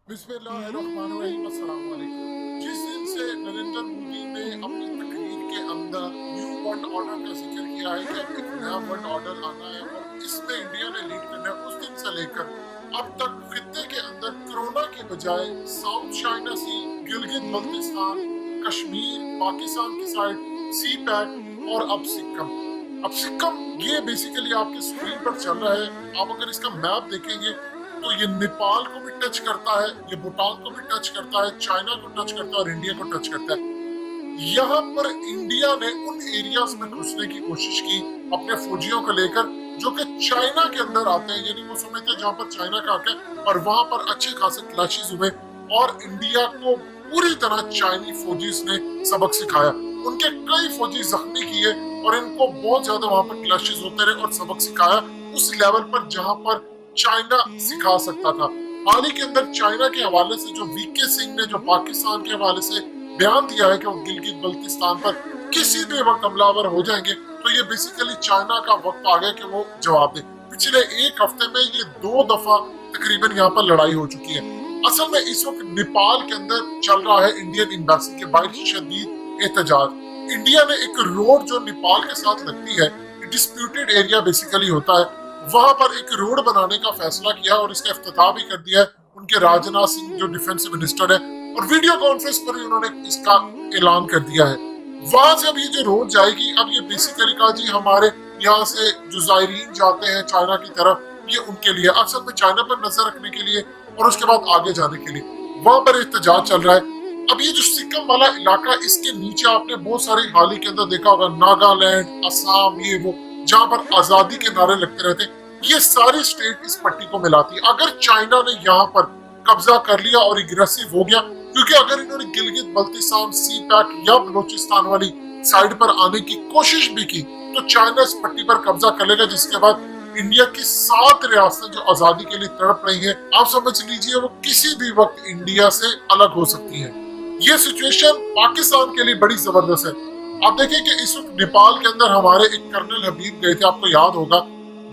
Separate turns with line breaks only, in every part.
बिस्मिल्लाहिर्रहमानिर्रहीम, अस्सलाम वालेकुम। जिस दिन से नरेंद्र मोदी ने अपनी तकरीर के अंदर न्यू वर्ल्ड ऑर्डर का जिक्र किया है कि अब एक नया वर्ल्ड ऑर्डर आना है और इसमें इंडिया ने लीड करना है, उस दिन से लेकर अब तक खित्ते के अंदर कोरोना की बजाय साउथ चाइना सी, गिलगित बल्तिस्तान, कश्मीर, पाकिस्तान की साइड, सी पैक और अब सिक्किम ये बेसिकली आपके स्क्रीन पर चल रहा है। आप अगर इसका मैप देखेंगे तो ये नेपाल को भी टच करता है, ये भूटान को भी टच करता है, चाइना को टच करता है और इंडिया को टच करता है। यहाँ पर इंडिया ने उन एरियाज में घुसने की कोशिश की अपने फौजियों को लेकर जो कि चाइना के अंदर आते हैं, यानी वो समझते हैं जहाँ पर चाइना का हक है, और वहां पर अच्छे खासे क्लैशेस हुए और इंडिया को पूरी तरह चाइनी फौजीज ने सबक सिखाया। उनके कई फौजी जख्मी किए और इनको बहुत ज्यादा वहां पर क्लैशेस होते रहे और सबक सिखाया उस लेवल पर जहां पर चाइना सिखा सकता था। हाल ही के अंदर चाइना के हवाले से जो वीके सिंह ने जो पाकिस्तान के हवाले से बयान दिया है कि वो गिलगित बल्तिस्तान पर किसी भी वक्त हमलावर हो जाएंगे, तो ये बेसिकली चाइना का वक्त आ गया कि वो जवाब दे। पिछले एक हफ्ते में ये 2 दफा तकरीबन यहाँ पर लड़ाई हो चुकी है। असल में इस वक्त नेपाल के अंदर चल रहा है इंडियन एम्बेसी के बाहर शदीद एहतजाज। इंडिया ने एक रोड जो नेपाल के साथ लगती है, डिस्प्यूटेड एरिया बेसिकली होता है, वहां पर एक रोड बनाने का फैसला किया और इसका इफ्तिताह भी कर दिया है उनके राजनाथ सिंह जो डिफेंस मिनिस्टर है, और वीडियो कॉन्फ्रेंस पर भी उन्होंने इसका ऐलान कर दिया है। वहां से अब ये जो रोड जाएगी, अब ये बेसिकली कहा जी हमारे यहाँ से जो जायरीन जाते हैं चाइना की तरफ, ये उनके लिए असल में चाइना पर नजर रखने के लिए और उसके बाद आगे जाने के लिए वहां पर एहतजाज चल रहा है। अब ये जो सिक्किम वाला इलाका, इसके नीचे आपने बहुत सारे हाल ही के अंदर देखा होगा नागालैंड, असम, ये वो जहाँ पर आजादी के नारे लगते रहते, ये सारी स्टेट इस पट्टी को मिलाती है। अगर चाइना ने यहाँ पर कब्जा कर लिया और एग्रेसिव हो गया, क्योंकि अगर इन्होंने गिलगित बल्तिस्तान, सी पैक या बलोचिस्तान वाली साइड पर आने की कोशिश भी की, तो चाइना इस पट्टी पर कब्जा कर लेगा, जिसके बाद इंडिया की 7 रियासतें जो आजादी के लिए तड़प रही हैं, आप समझ लीजिए वो किसी भी वक्त इंडिया से अलग हो सकती है। ये सिचुएशन पाकिस्तान के लिए बड़ी जबरदस्त है। आप देखिए कि इस वक्त नेपाल के अंदर हमारे एक कर्नल हबीब गए थे, आपको याद होगा,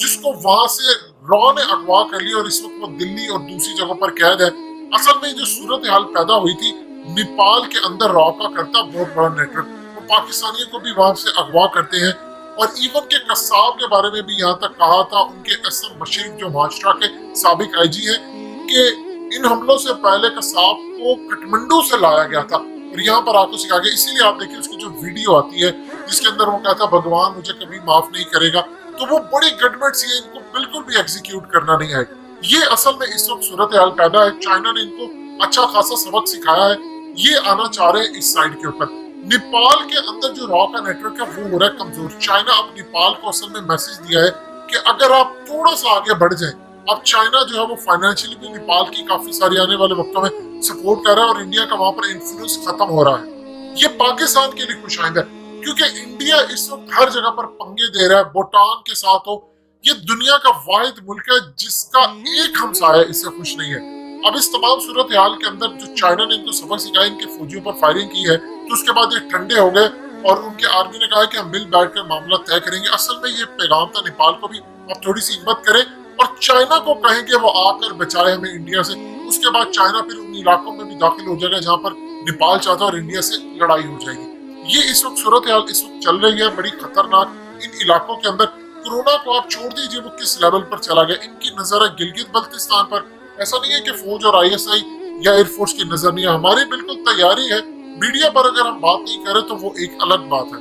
जिसको वहां से रॉ ने अगवा कर लिया और इस वक्त वो दिल्ली और दूसरी जगहों पर कैद है। असल में जो सूरत हाल पैदा हुई थी, नेपाल के अंदर रॉ का करता बहुत बड़ा नेटवर्क, वो पाकिस्तानियों को भी वहां से अगवा करते हैं। और इवन के कसाब के बारे में भी यहाँ तक कहा था उनके एसएम मशीफ जो महाराष्ट्र के साबिक आईजी हैं कि इन हमलों से पहले कसाब को काठमांडू से लाया गया था और यहाँ पर आपको सिखाया गया। इसीलिए आप देखिए उसकी जो वीडियो आती है जिसके अंदर वो कहता भगवान मुझे कभी माफ नहीं करेगा, तो वो बड़ी गड़बड़ सी है, इनको बिल्कुल भी एग्जीक्यूट करना नहीं है। ये असल में इस वक्त सूरत हाल पैदा है। चाइना ने इनको अच्छा खासा सबक सिखाया है, ये आना चाह रहे हैं इस साइड के ऊपर। नेपाल के अंदर जो रॉ का नेटवर्क है वो हो रहा है कमजोर। चाइना अब नेपाल को असल में मैसेज दिया है कि अगर आप थोड़ा सा आगे बढ़ जाएं, अब चाइना जो है वो फाइनेंशियली भी नेपाल की काफी सारी आने वाले वक्तों में सपोर्ट कर रहा है और इंडिया का वहां पर इन्फ्लुएंस खत्म हो रहा है। ये पाकिस्तान के लिए खुशाइंद है क्योंकि इंडिया इस वक्त हर जगह पर पंगे दे रहा है। भूटान के साथ हो, ये दुनिया का वाहिद मुल्क है जिसका एक हमसाया इससे खुश नहीं है। अब इस तमाम सूरत हाल के अंदर जो चाइना ने इनको सबक सिखाया, इनके फौजियों पर फायरिंग की है, तो उसके बाद ये ठंडे हो गए और उनके आर्मी ने कहा कि हम मिल बैठकर मामला तय करेंगे। असल में ये पैगाम था नेपाल को भी, अब थोड़ी सी हिम्मत करें और चाइना को कहें कि वो आकर बचाए हमें इंडिया से। उसके बाद चाइना फिर उन इलाकों में भी दाखिल हो जाएगा जहाँ पर नेपाल चाहता है और इंडिया से लड़ाई हो जाएगी। ये इस वक्त सूरत हाल इस वक्त चल रही है बड़ी खतरनाक इन इलाकों के अंदर। कोरोना को आप छोड़ दीजिए वो किस लेवल पर चला गया, इनकी नजर है गिलगित बल्तिस्तान पर। ऐसा नहीं है कि फौज और आईएसआई या एयरफोर्स की नजर नहीं है, हमारी बिल्कुल तैयारी है। मीडिया पर अगर हम बात नहीं करें तो वो एक अलग बात है।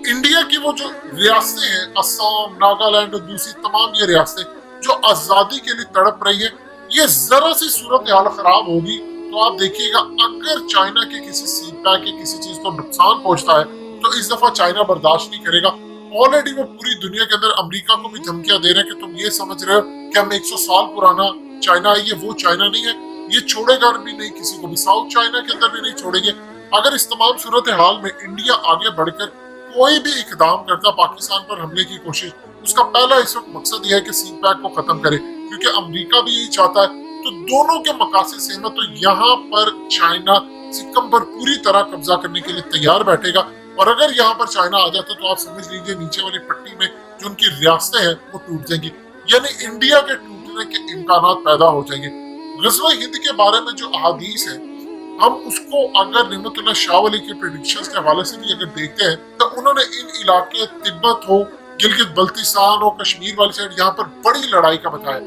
इंडिया की वो जो रियासतें हैं, असम, नागालैंड और दूसरी तमाम ये रियासतें जो आजादी के लिए तड़प रही है, ये जरा सी सूरत हाल खराब होगी तो आप देखिएगा अगर चाइना के किसी सीपैक के किसी चीज को नुकसान पहुंचता है तो इस दफा चाइना बर्दाश्त नहीं करेगा। ऑलरेडी वो पूरी दुनिया के अंदर अमेरिका को भी धमकियां दे रहे हैं कि तुम ये समझ रहे हो कि हम 100 साल पुराना चाइना है, ये वो चाइना नहीं है, ये छोड़ेगा भी नहीं किसी को भी, साउथ चाइना के अंदर भी नहीं छोड़ेंगे। अगर इस तमाम सूरत हाल में इंडिया आगे बढ़कर कोई भी इकदाम करता पाकिस्तान पर हमले की कोशिश, उसका पहला इस वक्त मकसद यह है कि सीपैक को खत्म करे, क्योंकि अमेरिका भी यही चाहता है। तो दोनों के मकासद सेम है। तो यहाँ पर चाइना सिक्किम पर पूरी तरह कब्जा करने के लिए तैयार बैठेगा और अगर यहाँ पर चाइना आ जाता तो आप समझ लीजिए नीचे वाली पट्टी में जो उनकी रियासतें हैं वो टूट जाएंगी, यानी इंडिया के टूटने के इम्कान पैदा हो जाएंगे। ग़ज़वा हिंद के बारे में जो अहादीस है, हम उसको अगर निअमतुल्लाह शाह वली के प्रेडिक्शंस के हवाले से भी अगर देखते हैं, तो उन्होंने इन इलाके तिब्बत हो, गिलगित बल्तिस्तान हो, कश्मीर वाली साइड, यहाँ पर बड़ी लड़ाई का बताया।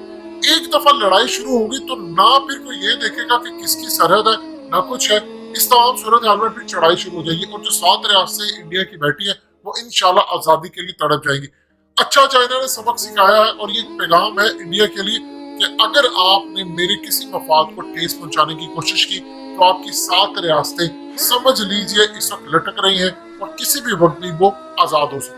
एक दफा लड़ाई शुरू होगी तो ना फिर कोई ये देखेगा कि किसकी सरहद है, ना कुछ है। इस तमाम सूरत हाल में फिर चढ़ाई शुरू हो जाएगी और जो 7 रियासतें इंडिया की बैठी है वो इंशाल्लाह आज़ादी के लिए तड़प जाएंगी। अच्छा चाइना ने सबक सिखाया है और ये एक पैगाम है इंडिया के लिए कि अगर आपने मेरे किसी मफाद को ठेस पहुंचाने की कोशिश की तो आपकी 7 रियासतें समझ लीजिए इस वक्त लटक रही हैं और किसी भी वक्त भी वो आजाद हो सकती हैं।